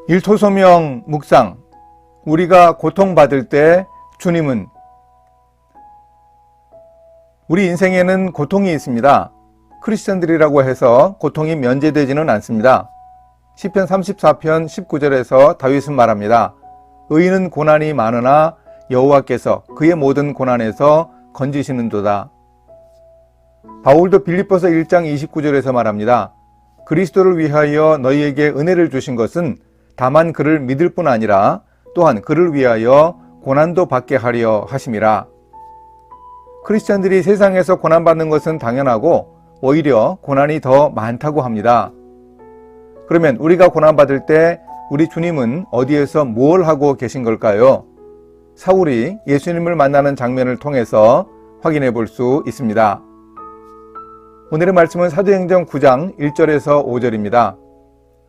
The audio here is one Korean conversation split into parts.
일토소명 묵상. 우리가 고통받을 때 주님은. 우리 인생에는 고통이 있습니다. 크리스천들이라고 해서 고통이 면제되지는 않습니다. 시편 34편 19절에서 다윗은 말합니다. 의인은 고난이 많으나 여호와께서 그의 모든 고난에서 건지시는도다. 바울도 빌립보서 1장 29절에서 말합니다. 그리스도를 위하여 너희에게 은혜를 주신 것은 다만 그를 믿을 뿐 아니라 또한 그를 위하여 고난도 받게 하려 하심이라. 크리스천들이 세상에서 고난받는 것은 당연하고 오히려 고난이 더 많다고 합니다. 그러면 우리가 고난받을 때 우리 주님은 어디에서 뭘 하고 계신 걸까요? 사울이 예수님을 만나는 장면을 통해서 확인해 볼 수 있습니다. 오늘의 말씀은 사도행전 9장 1절에서 5절입니다.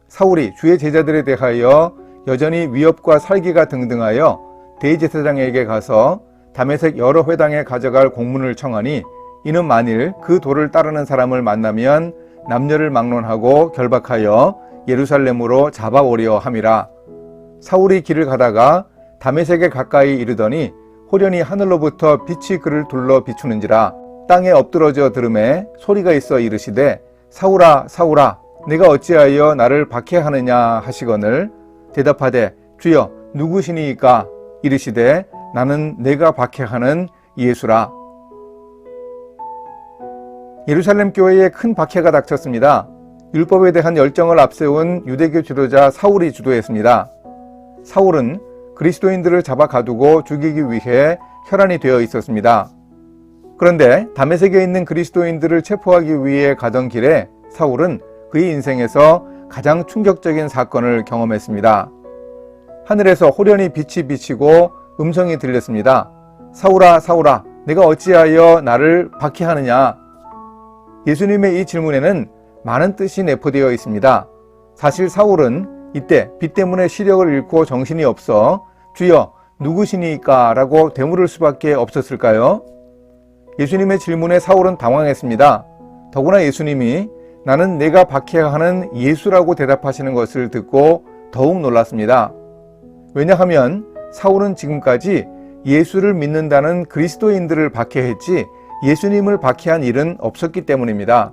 사울이 주의 제자들에 대하여 여전히 위협과 살기가 등등하여 대제사장에게 가서 다메섹 여러 회당에 가져갈 공문을 청하니 이는 만일 그 도를 따르는 사람을 만나면 남녀를 막론하고 결박하여 예루살렘으로 잡아오려 함이라. 사울이 길을 가다가 다메섹에 가까이 이르더니 호련히 하늘로부터 빛이 그를 둘러 비추는지라. 땅에 엎드러져 들음에 소리가 있어 이르시되 사울아 사울아 내가 어찌하여 나를 박해하느냐 하시거늘 대답하되 주여 누구시니이까 이르시되 나는 내가 박해하는 예수라. 예루살렘 교회에 큰 박해가 닥쳤습니다. 율법에 대한 열정을 앞세운 유대교 지도자 사울이 주도했습니다. 사울은 그리스도인들을 잡아 가두고 죽이기 위해 혈안이 되어 있었습니다. 그런데 다메섹에 있는 그리스도인들을 체포하기 위해 가던 길에 사울은 그의 인생에서 가장 충격적인 사건을 경험했습니다. 하늘에서 호련히 빛이 비치고 음성이 들렸습니다. 사울아 사울아 내가 어찌하여 나를 박해하느냐. 예수님의 이 질문에는 많은 뜻이 내포되어 있습니다. 사실 사울은 이때 빛 때문에 시력을 잃고 정신이 없어 주여 누구시니까 라고 되물을 수밖에 없었을까요? 예수님의 질문에 사울은 당황했습니다. 더구나 예수님이 나는 내가 박해하는 예수라고 대답하시는 것을 듣고 더욱 놀랐습니다. 왜냐하면 사울은 지금까지 예수를 믿는다는 그리스도인들을 박해했지 예수님을 박해한 일은 없었기 때문입니다.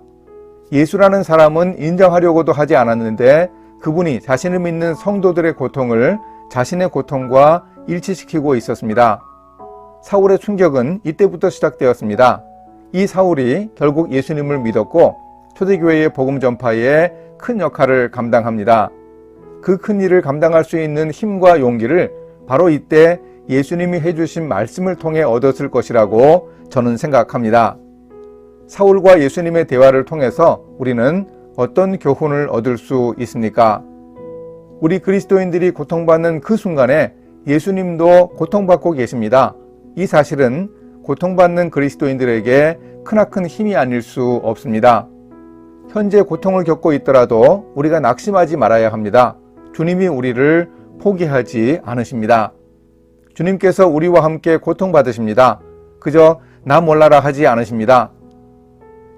예수라는 사람은 인정하려고도 하지 않았는데 그분이 자신을 믿는 성도들의 고통을 자신의 고통과 일치시키고 있었습니다. 사울의 충격은 이때부터 시작되었습니다. 이 사울이 결국 예수님을 믿었고 초대교회의 복음 전파에 큰 역할을 감당합니다. 그 큰 일을 감당할 수 있는 힘과 용기를 바로 이때 예수님이 해주신 말씀을 통해 얻었을 것이라고 저는 생각합니다. 사울과 예수님의 대화를 통해서 우리는 어떤 교훈을 얻을 수 있습니까? 우리 그리스도인들이 고통받는 그 순간에 예수님도 고통받고 계십니다. 이 사실은 고통받는 그리스도인들에게 크나큰 힘이 아닐 수 없습니다. 현재 고통을 겪고 있더라도 우리가 낙심하지 말아야 합니다. 주님이 우리를 포기하지 않으십니다. 주님께서 우리와 함께 고통받으십니다. 그저 나 몰라라 하지 않으십니다.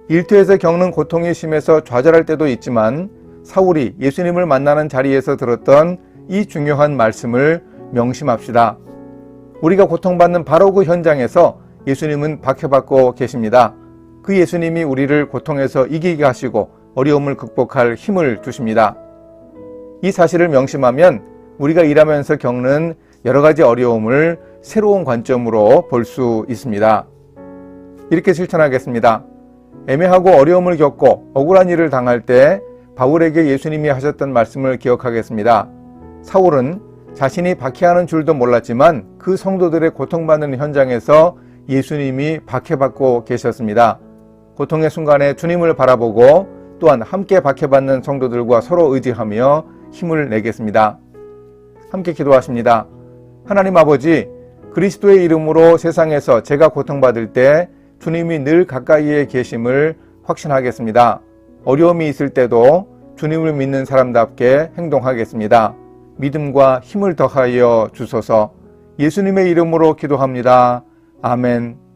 일터에서 겪는 고통이 심해서 좌절할 때도 있지만 사울이 예수님을 만나는 자리에서 들었던 이 중요한 말씀을 명심합시다. 우리가 고통받는 바로 그 현장에서 예수님은 박해받고 계십니다. 그 예수님이 우리를 고통에서 이기게 하시고 어려움을 극복할 힘을 주십니다. 이 사실을 명심하면 우리가 일하면서 겪는 여러 가지 어려움을 새로운 관점으로 볼 수 있습니다. 이렇게 실천하겠습니다. 애매하고 어려움을 겪고 억울한 일을 당할 때 바울에게 예수님이 하셨던 말씀을 기억하겠습니다. 사울은 자신이 박해하는 줄도 몰랐지만 그 성도들의 고통받는 현장에서 예수님이 박해받고 계셨습니다. 고통의 순간에 주님을 바라보고 또한 함께 박해받는 성도들과 서로 의지하며 힘을 내겠습니다. 함께 기도하십니다. 하나님 아버지, 그리스도의 이름으로 세상에서 제가 고통받을 때 주님이 늘 가까이에 계심을 확신하겠습니다. 어려움이 있을 때도 주님을 믿는 사람답게 행동하겠습니다. 믿음과 힘을 더하여 주소서. 예수님의 이름으로 기도합니다. 아멘.